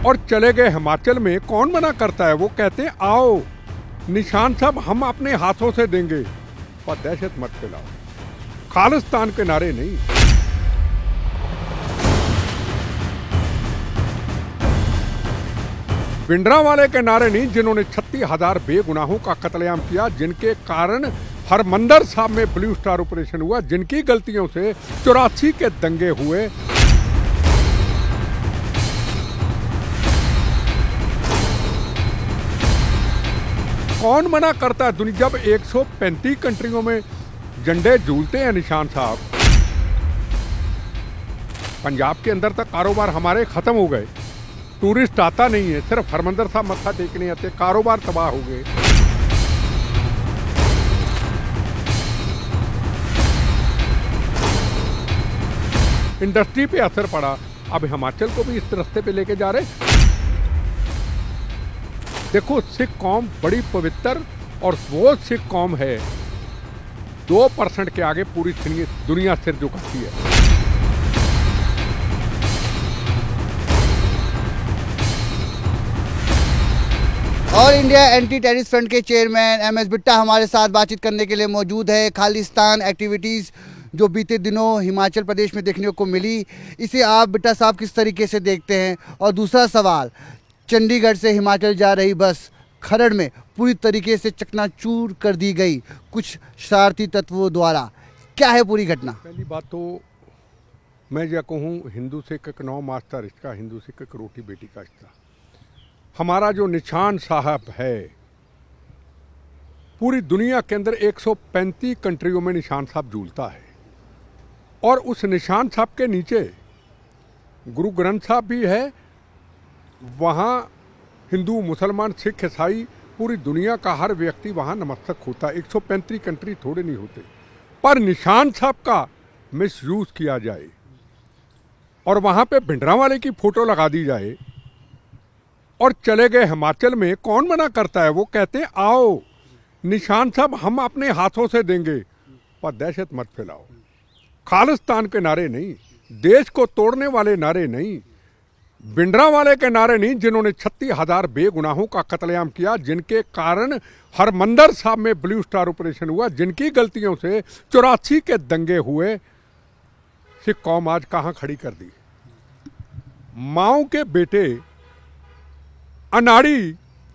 और चले गए हिमाचल में। कौन मना करता है? वो कहते हैं आओ, निशान साहब हम अपने हाथों से देंगे, पर दहशत मत फैलाओ, खालिस्तान के नारे नहीं। भिंडरांवाले के नारे नहीं, जिन्होंने 36,000 बेगुनाहों का कत्लेआम किया, जिनके कारण हरमंदर साहब में ब्लू स्टार ऑपरेशन हुआ, जिनकी गलतियों से 84 के दंगे हुए। कौन मना करता है? दुनिया जब 135 कंट्रियों में झंडे झूलते हैं निशान साहब। पंजाब के अंदर तक कारोबार हमारे खत्म हो गए, टूरिस्ट आता नहीं है, सिर्फ हरमंदर साहब मत्था टेकने आते, कारोबार तबाह हो गए। इंडस्ट्री पे असर पड़ा। अब हिमाचल को भी इस रास्ते पे लेके जा रहे। देखो, सिख कौम बड़ी पवित्र और वो सिख कौम है, 2% के आगे पूरी दुनिया सिर झुकाती है। और इंडिया एंटी टेररिस्ट फ्रंट के चेयरमैन एमएस बिट्टा हमारे साथ बातचीत करने के लिए मौजूद है। खालिस्तान एक्टिविटीज़ जो बीते दिनों हिमाचल प्रदेश में देखने को मिली, इसे आप बिट्टा साहब किस तरीके से देखते हैं? और दूसरा सवाल, चंडीगढ़ से हिमाचल जा रही बस खरड़ में पूरी तरीके से चकनाचूर कर दी गई कुछ शरारती तत्वों द्वारा, क्या है पूरी घटना? पहली बात तो मैं यह कहूँ, हिंदू सिख एक 9 मास का रिश्ता, हिंदू सिख एक रोटी बेटी का रिश्ता। हमारा जो निशान साहब है, पूरी दुनिया के अंदर 135 कंट्रियों में निशान साहब झूलता है, और उस निशान साहब के नीचे गुरु ग्रंथ साहब भी है। वहाँ हिंदू, मुसलमान, सिख, ईसाई, पूरी दुनिया का हर व्यक्ति वहाँ नमस्तक होता है। 135 कंट्री थोड़े नहीं होते, पर निशान साहब का मिसयूज किया जाए और वहाँ पे भिंडरांवाले की फोटो लगा दी जाए और चले गए हिमाचल में। कौन मना करता है? वो कहते हैं आओ, निशान साहब हम अपने हाथों से देंगे, पर दहशत मत फैलाओ, खालिस्तान के नारे नहीं, देश को तोड़ने वाले नारे नहीं, भिंडरांवाले के नारे नहीं, जिन्होंने 36,000 बेगुनाहों का कत्लेआम किया, जिनके कारण हरमंदर साहब में ब्लू स्टार ऑपरेशन हुआ, जिनकी गलतियों से 84 के दंगे हुए। सिख कौम आज कहाँ खड़ी कर दी। माओ के बेटे अनाड़ी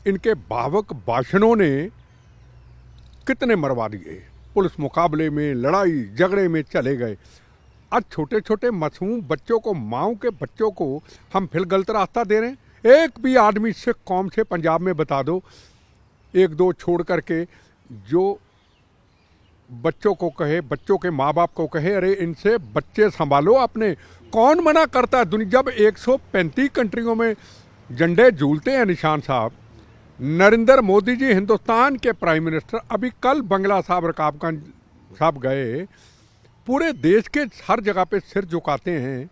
इनके भावुक भाषणों ने कितने मरवा दिए। पुलिस मुकाबले में, लड़ाई झगड़े में चले गए। आज छोटे छोटे मासूम बच्चों को, माओ के बच्चों को हम फिर गलत रास्ता दे रहे हैं। एक भी आदमी सिख कौम से पंजाब में बता दो, 1-2 छोड़ करके, जो बच्चों को कहे, बच्चों के माँ बाप को कहे अरे इनसे बच्चे संभालो अपने। कौन मना करता है? दुनिया जब 135 कंट्रियों में झंडे झूलते हैं निशान साहब। नरेंद्र मोदी जी हिंदुस्तान के प्राइम मिनिस्टर अभी कल बंगला साहब, रकाबगंज साहब गए, पूरे देश के हर जगह पे सिर झुकाते हैं,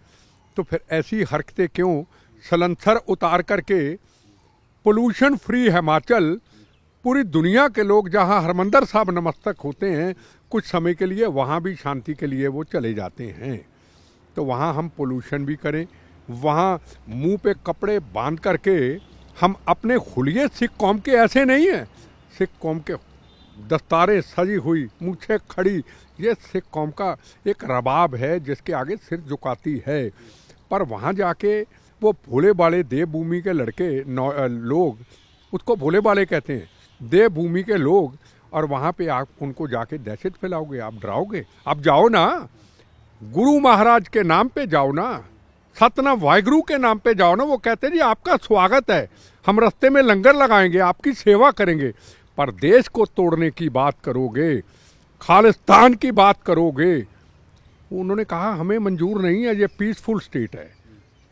तो फिर ऐसी हरकतें क्यों? सलंसर उतार करके पोल्यूशन फ्री हिमाचल, पूरी दुनिया के लोग जहां हरमंदर साहब नमस्तक होते हैं, कुछ समय के लिए वहां भी शांति के लिए वो चले जाते हैं। तो वहां हम पोल्यूशन भी करें, वहाँ मुंह पे कपड़े बांध करके हम अपने खुलिए। सिख कौम के ऐसे नहीं है। सिख कौम के दस्तारें सजी हुई, मूछें खड़ी, ये सिख कौम का एक रबाब है जिसके आगे सिर झुकाती है। पर वहाँ जाके वो भोले बाले देवभूमि के लड़के लोग, उसको भोले बाले कहते हैं, देवभूमि के लोग, और वहाँ पे आप उनको जाके दहशत फैलाओगे, आप डराओगे? आप जाओ ना, गुरु महाराज के नाम पे जाओ ना, सतनाम वाहिगुरु के नाम पे जाओ ना। वो कहते हैं जी आपका स्वागत है, हम रास्ते में लंगर लगाएंगे, आपकी सेवा करेंगे, पर देश को तोड़ने की बात करोगे, खालिस्तान की बात करोगे। उन्होंने कहा हमें मंजूर नहीं है, ये पीसफुल स्टेट है,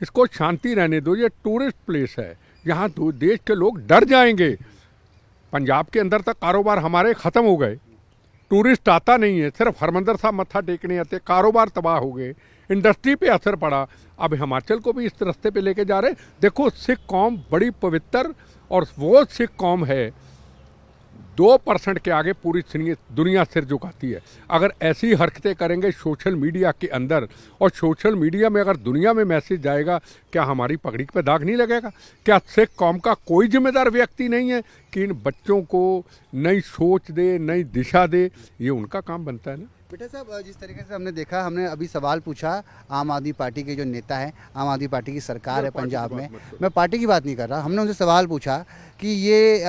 इसको शांति रहने दो, ये टूरिस्ट प्लेस है, यहाँ देश के लोग डर जाएंगे। पंजाब के अंदर तक कारोबार हमारे ख़त्म हो गए, टूरिस्ट आता नहीं है, सिर्फ हरमंदर साहब मत्था टेकने आते, कारोबार तबाह हो गए, इंडस्ट्री पे असर पड़ा। अब हिमाचल को भी इस रास्ते पे लेके जा रहे। देखो, सिख कौम बड़ी पवित्र और वो सिख कौम है, 2% के आगे पूरी दुनिया सिर झुकाती है। अगर ऐसी हरकतें करेंगे सोशल मीडिया के अंदर, और सोशल मीडिया में अगर दुनिया में मैसेज जाएगा, क्या हमारी पगड़ी पे दाग नहीं लगेगा? क्या सिख कौम का कोई जिम्मेदार व्यक्ति नहीं है कि इन बच्चों को नई सोच दे, नई दिशा दे? ये उनका काम बनता है ना। बेटा साहब, जिस तरीके से हमने देखा, हमने अभी सवाल पूछा आम आदमी पार्टी के जो नेता हैं, आम आदमी पार्टी की सरकार है पंजाब में, मैं पार्टी की बात नहीं कर रहा, हमने उनसे सवाल पूछा कि ये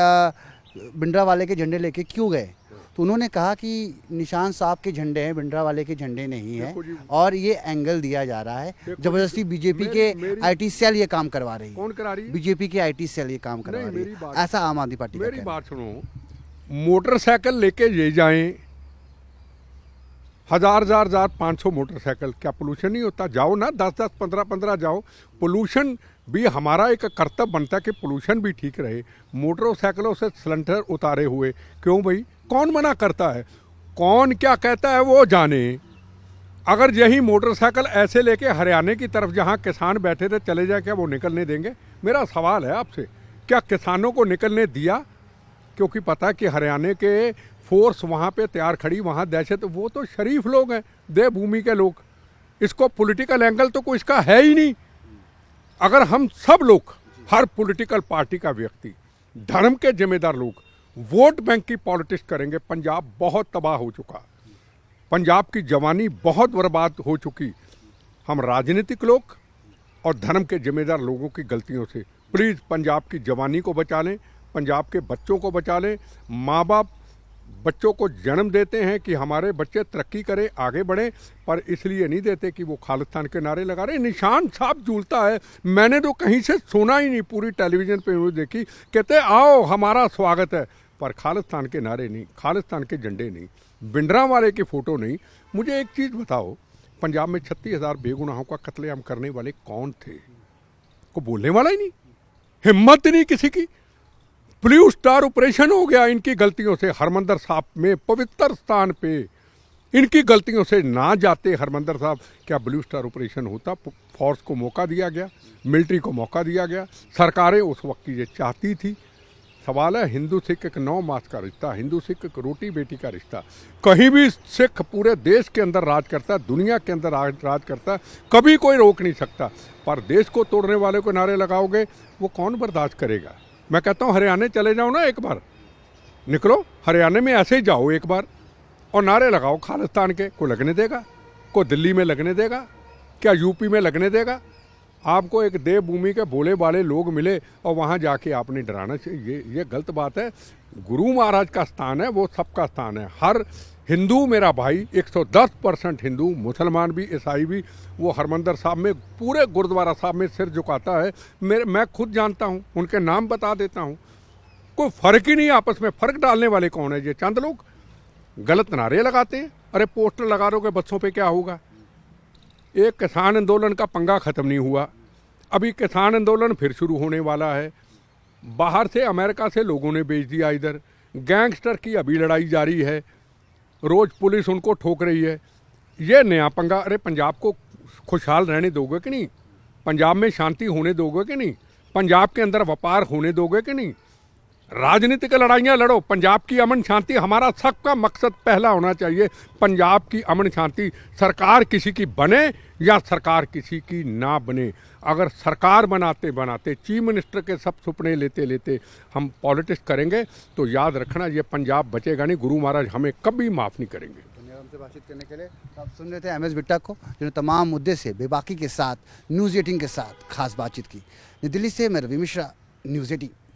भिंडरावाले के झंडे लेके क्यों गए, तो उन्होंने कहा कि निशान साहब के झंडे हैं, भिंडरावाले के झंडे नहीं हैं, और ये एंगल दिया जा रहा है, जबरदस्ती बीजेपी के आईटी सेल ये काम करवा रही है। कौन करा रही है? बीजेपी के आईटी सेल ये काम करवा रही है, ऐसा आम आदमी पार्टी का मेरी कहना है। बात सुनो, मोटरसाइकिल लेके ये जाएं, 500 मोटरसाइकिल, क्या पोल्यूशन नहीं होता? जाओ ना, 10 15 जाओ। पोल्यूशन भी हमारा एक कर्तव्य बनता है कि पोल्यूशन भी ठीक रहे। मोटरसाइकिलों से सिलेंडर उतारे हुए क्यों भाई? कौन मना करता है? कौन क्या कहता है वो जाने। अगर यही मोटरसाइकिल ऐसे लेके हरियाणा की तरफ जहां किसान बैठे थे चले जाए, क्या वो निकलने देंगे? मेरा सवाल है आपसे, क्या किसानों को निकलने दिया? क्योंकि पता है कि हरियाणा के फोर्स वहाँ पे तैयार खड़ी, वहाँ दहशत, वो तो शरीफ लोग हैं, देवभूमि के लोग। इसको पॉलिटिकल एंगल तो कोई इसका है ही नहीं। अगर हम सब लोग, हर पॉलिटिकल पार्टी का व्यक्ति, धर्म के जिम्मेदार लोग वोट बैंक की पॉलिटिक्स करेंगे, पंजाब बहुत तबाह हो चुका, पंजाब की जवानी बहुत बर्बाद हो चुकी। हम राजनीतिक लोग और धर्म के जिम्मेदार लोगों की गलतियों से प्लीज़ पंजाब की जवानी को बचा लें, पंजाब के बच्चों को बचा लें। माँ बाप बच्चों को जन्म देते हैं कि हमारे बच्चे तरक्की करें, आगे बढ़ें, पर इसलिए नहीं देते कि वो खालिस्तान के नारे लगा रहे। निशान साहब झूलता है, मैंने तो कहीं से सुना ही नहीं, पूरी टेलीविजन पे न्यूज़ देखी, कहते आओ हमारा स्वागत है, पर खालिस्तान के नारे नहीं, खालिस्तान के झंडे नहीं, भिंडरावाले की फ़ोटो नहीं। मुझे एक चीज़ बताओ, पंजाब में 36,000 बेगुनाहों का कत्लेआम करने वाले कौन थे? को बोलने वाला ही नहीं, हिम्मत नहीं किसी की। ब्लू स्टार ऑपरेशन हो गया इनकी गलतियों से। हरमंदर साहब में पवित्र स्थान पे इनकी गलतियों से ना जाते हरमंदर साहब, क्या ब्लू स्टार ऑपरेशन होता? फोर्स को मौका दिया गया, मिलिट्री को मौका दिया गया, सरकारें उस वक्त की ये चाहती थी। सवाल है, हिंदू सिख एक 9 मास का रिश्ता, हिंदू सिख एक रोटी बेटी का रिश्ता। कहीं भी सिख पूरे देश के अंदर राज करता, दुनिया के अंदर राज करता, कभी कोई रोक नहीं सकता। पर देश को तोड़ने वाले को नारे लगाओगे, वो कौन बर्दाश्त करेगा? मैं कहता हूँ हरियाणा चले जाओ ना, एक बार निकलो हरियाणा में, ऐसे ही जाओ एक बार और नारे लगाओ खालिस्तान के। को लगने देगा? को दिल्ली में लगने देगा? क्या यूपी में लगने देगा? आपको एक देवभूमि के भोले भाले लोग मिले और वहाँ जाके आपने डराना चाहिए, ये गलत बात है। गुरु महाराज का स्थान है, वो सबका स्थान है। हर हिंदू मेरा भाई, 110% हिंदू, मुसलमान भी, ईसाई भी, वो हरमंदर साहब में, पूरे गुरुद्वारा साहब में सिर झुकाता है। मैं खुद जानता हूँ, उनके नाम बता देता हूँ। कोई फ़र्क ही नहीं आपस में। फ़र्क डालने वाले कौन है? ये चंद लोग गलत नारे लगाते हैं। अरे पोस्टर लगा दोगे बच्चों पे, क्या होगा? एक किसान आंदोलन का पंगा ख़त्म नहीं हुआ, अभी किसान आंदोलन फिर शुरू होने वाला है। बाहर से, अमेरिका से लोगों ने भेज दिया इधर। गैंगस्टर की अभी लड़ाई जारी है, रोज़ पुलिस उनको ठोक रही है। ये नया पंगा। अरे पंजाब को खुशहाल रहने दोगे कि नहीं? पंजाब में शांति होने दोगे कि नहीं? पंजाब के अंदर व्यापार होने दोगे कि नहीं? राजनीतिक लड़ाइयाँ लड़ो, पंजाब की अमन शांति हमारा सबका मकसद पहला होना चाहिए। पंजाब की अमन शांति, सरकार किसी की बने या सरकार किसी की ना बने। अगर सरकार बनाते बनाते, चीफ मिनिस्टर के सब सुपने लेते लेते हम पॉलिटिक्स करेंगे, तो याद रखना ये पंजाब बचेगा नहीं। गुरु महाराज हमें कभी माफ़ नहीं करेंगे। धन्यवाद हमसे बातचीत करने के लिए। आप सुन रहे थे MS बिट्टा को, जिन्होंने तमाम मुद्दे से बेबाकी के साथ न्यूज़ 18 के साथ खास बातचीत की। नई दिल्ली से मैं रवि मिश्रा, न्यूज़ 18।